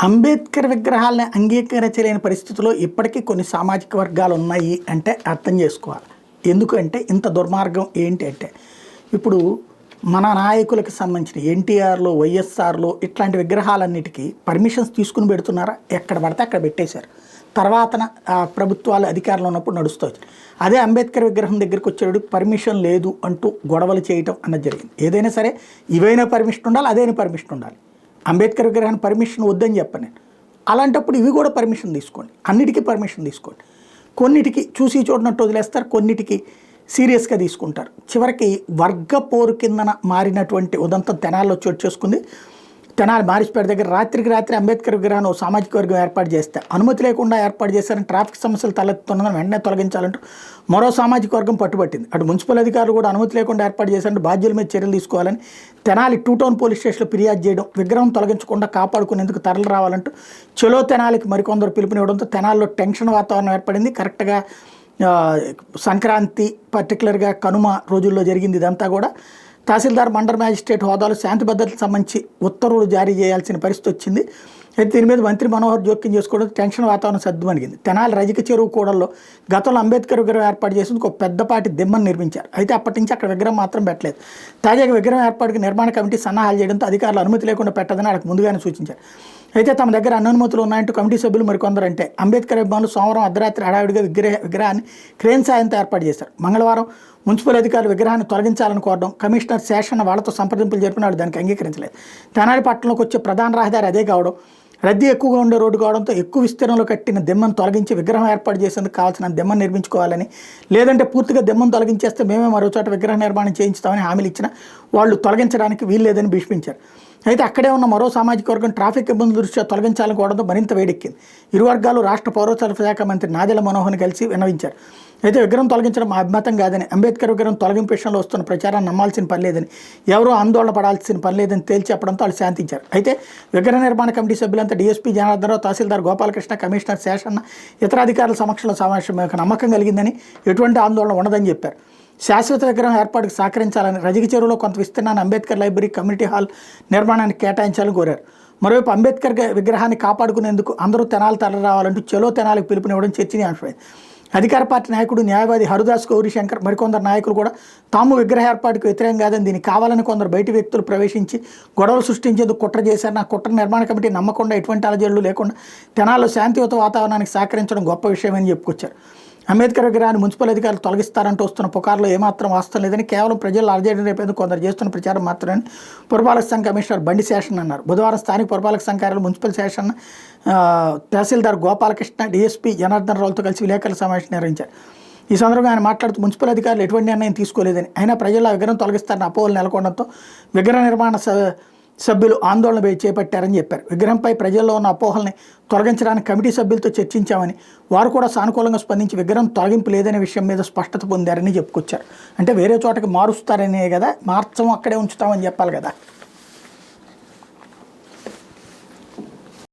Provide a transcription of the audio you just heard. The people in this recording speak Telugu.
అంబేద్కర్ విగ్రహాలని అంగీకరించలేని పరిస్థితిలో ఇప్పటికీ కొన్ని సామాజిక వర్గాలు ఉన్నాయి అంటే అర్థం చేసుకోవాలి. ఎందుకంటే ఇంత దుర్మార్గం ఏంటి అంటే, ఇప్పుడు మన నాయకులకు సంబంధించిన ఎన్టీఆర్లో, వైఎస్ఆర్లో ఇట్లాంటి విగ్రహాలన్నిటికీ పర్మిషన్స్ తీసుకుని పెడుతున్నారా? ఎక్కడ పడితే అక్కడ పెట్టేశారు. తర్వాత ప్రభుత్వాలు అధికారంలో ఉన్నప్పుడు నడుస్తుంది. అదే అంబేద్కర్ విగ్రహం దగ్గరికి వచ్చేటప్పుడు పర్మిషన్ లేదు అంటూ గొడవలు చేయటం అన్నది జరిగింది. ఏదైనా సరే ఇవైనా పర్మిషన్ ఉండాలి, అదైనా పర్మిషన్ ఉండాలి. అంబేద్కర్ విగ్రహాన్ని పర్మిషన్ వద్దని చెప్పను నేను. అలాంటప్పుడు ఇవి కూడా పర్మిషన్ తీసుకోండి, అన్నిటికీ పర్మిషన్ తీసుకోండి. కొన్నిటికి చూసి చూడనట్టు వదిలేస్తారు, కొన్నిటికి సీరియస్గా తీసుకుంటారు. చివరికి వర్గ పోరు కిందన మారినటువంటి ఉదంతం తెనాల్లో చోటు చేసుకుంది. తెనాలి మారిస్పేట దగ్గర రాత్రికి రాత్రి అంబేద్కర్ విగ్రహాన్ని సామాజిక వర్గం ఏర్పాటు చేస్తే అనుమతి లేకుండా ఏర్పాటు చేశారని, ట్రాఫిక్ సమస్యలు తలెత్తుతున్నదని వెంటనే తొలగించాలంటూ మరో సామాజిక వర్గం పట్టుబట్టింది. అటు మున్సిపల్ అధికారులు కూడా అనుమతి లేకుండా ఏర్పాటు చేశారంటే బాధ్యుల మీద చర్యలు తీసుకోవాలని తెనాలి 2 టౌన్ పోలీస్ స్టేషన్లో ఫిర్యాదు చేయడం, విగ్రహం తొలగించకుండా కాపాడుకునేందుకు తరలి రావాలంటూ చలో తెనాలికి మరికొందరు పిలుపునివ్వడంతో తెనాల్లో టెన్షన్ వాతావరణం ఏర్పడింది. కరెక్ట్గా సంక్రాంతి పర్టికులర్గా కనుమ రోజుల్లో జరిగింది ఇదంతా కూడా. తహసీల్దార్ మండల మ్యాజిస్ట్రేట్ హోదాలో శాంతి భద్రతలకు సంబంధించి ఉత్తర్వులు జారీ చేయాల్సిన పరిస్థితి వచ్చింది. అయితే దీని మీద మంత్రి మనోహర్ జోక్యం చేసుకోవడం టెన్షన్ వాతావరణం సద్దుమణిగింది. తెనాలి రజిక చెరువు కూడల్లో గతంలో అంబేద్కర్ విగ్రహం ఏర్పాటు చేసేందుకు ఒక పెద్దపాటి దిమ్మను నిర్మించారు. అయితే అప్పటి నుంచి అక్కడ విగ్రహం మాత్రం పెట్టలేదు. తాజాగా విగ్రహం ఏర్పాటుకి నిర్మాణ కమిటీ సన్నాహాలు చేయడంతో అధికారులు అనుమతి లేకుండా పెట్టదని వాళ్ళకి ముందుగానే సూచించారు. అయితే తమ దగ్గర అనుమతులు ఉన్నాయంటూ కమిటీ సభ్యులు మరికొందరు అంటే అంబేద్కర్ అభిమానులు సోమవారం అర్ధరాత్రి హడావిడిగా విగ్రహాన్ని క్రేన్ సాయంతో ఏర్పాటు చేశారు. మంగళవారం మున్సిపల్ అధికారులు విగ్రహాన్ని తొలగించాలని కోరడం, కమిషనర్ శేషన్న వాళ్ళతో సంప్రదింపులు జరిపిన వాళ్ళు దానికి అంగీకరించలేదు. తెనాలి పట్టణంలోకి వచ్చే ప్రధాన రహదారి అదే కావడం, రద్దీ ఎక్కువగా ఉండే రోడ్డు కావడంతో ఎక్కువ విస్తీర్ణంలో కట్టిన దిమ్మను తొలగించి విగ్రహం ఏర్పాటు చేసేందుకు కావాల్సిన దిమ్మను నిర్మించుకోవాలని, లేదంటే పూర్తిగా దిమ్మను తొలగించేస్తే మేమే మరో చోట విగ్రహ నిర్మాణం చేయించుతామని హామీలు ఇచ్చినా వాళ్ళు తొలగించడానికి వీల్లేదని భీష్మించారు. అయితే అక్కడే ఉన్న మరో సామాజిక వర్గం ట్రాఫిక్ ఇబ్బందుల దృష్ట్యా తొలగించాలని కోవడంతో మరింత వేడెక్కింది. ఇరు వర్గాలు రాష్ట్ర పౌరసరఫరా శాఖ మంత్రి నాదెళ్ల మనోహర్ని కలిసి విన్నవించారు. అయితే విగ్రహం తొలగించడం అభిమతం కాదని, అంబేద్కర్ విగ్రహం తొలగింపు విషయంలో వస్తున్న ప్రచారాన్ని నమ్మాల్సిన పని లేదని, ఎవరూ ఆందోళన పడాల్సిన పని లేదని తేల్చి చెప్పడంతో వాళ్ళు శాంతించారు. అయితే విగ్రహ నిర్మాణ కమిటీ సభ్యులంతా డీఎస్పీ జనార్దనరావు, తహసీల్దార్ గోపాలకృష్ణ, కమిషనర్ శేషన్న, ఇతర అధికారుల సమక్షంలో సమావేశం నమ్మకం కలిగిందని, ఎటువంటి ఆందోళన ఉండదని చెప్పారు. శాశ్వత విగ్రహం ఏర్పాటుకు సహకరించాలని, రజిక చెరువులో కొంత విస్తీర్ణాన్ని అంబేద్కర్ లైబ్రరీ, కమ్యూనిటీ హాల్ నిర్మాణానికి కేటాయించాలని కోరారు. మరోవైపు అంబేద్కర్ విగ్రహాన్ని కాపాడుకునేందుకు అందరూ తెనాలి తరలి రావాలంటూ చలో తెనాలికి పిలుపునివ్వడం చర్చనీయాంశమైంది. అధికార పార్టీ నాయకుడు న్యాయవాది హరిదాస్ గౌరీశంకర్ మరికొందరు నాయకులు కూడా తాము విగ్రహ ఏర్పాటుకు వ్యతిరేకం కాదని, దీనికి కావాలని కొందరు బయటి వ్యక్తులు ప్రవేశించి గొడవలు సృష్టించేందుకు కుట్ర చేశారని, ఆ కుట్ర నిర్మాణ కమిటీ నమ్మకుండా ఎటువంటి అలజడులు లేకుండా తెనాల్లో శాంతియుత వాతావరణానికి సహకరించడం గొప్ప విషయమని చెప్పుకొచ్చారు. అంబేద్కర్ విగ్రహాన్ని మున్సిపల్ అధికారులు తొలగిస్తారంటూ వస్తున్న పుకార్లో ఏమాత్రం వాస్తవం లేదని, కేవలం ప్రజలు అలజడి రేపేందుకు కొందరు చేస్తున్న ప్రచారం మాత్రమే పురపాలక సంఘ కమిషనర్ బండి శేషన్ అన్నారు. బుధవారం స్థానిక పురపాలక సంఘ కార్యాలయం మున్సిపల్ శేషన్, తహసీల్దార్ గోపాలకృష్ణ, డీఎస్పీ జనార్దనరావులతో కలిసి విలేకరుల సమావేశం నిర్వహించారు. ఈ సందర్భంగా ఆయన మాట్లాడుతూ మున్సిపల్ అధికారులు ఎటువంటి నిర్ణయం తీసుకోలేదని, అయినా ప్రజల్లో విగ్రహం తొలగిస్తారని అపోహలు నెలకొనడంతో విగ్రహ నిర్మాణ సభ్యులు ఆందోళన చేపట్టారని చెప్పారు. విగ్రహంపై ప్రజల్లో ఉన్న అపోహల్ని తొలగించడానికి కమిటీ సభ్యులతో చర్చించామని, వారు కూడా సానుకూలంగా స్పందించి విగ్రహం తొలగింపు లేదనే విషయం మీద స్పష్టత పొందారని చెప్పుకొచ్చారు. అంటే వేరే చోటకి మారుస్తారనే కదా, మార్చం అక్కడే ఉంచుతామని చెప్పాలి కదా.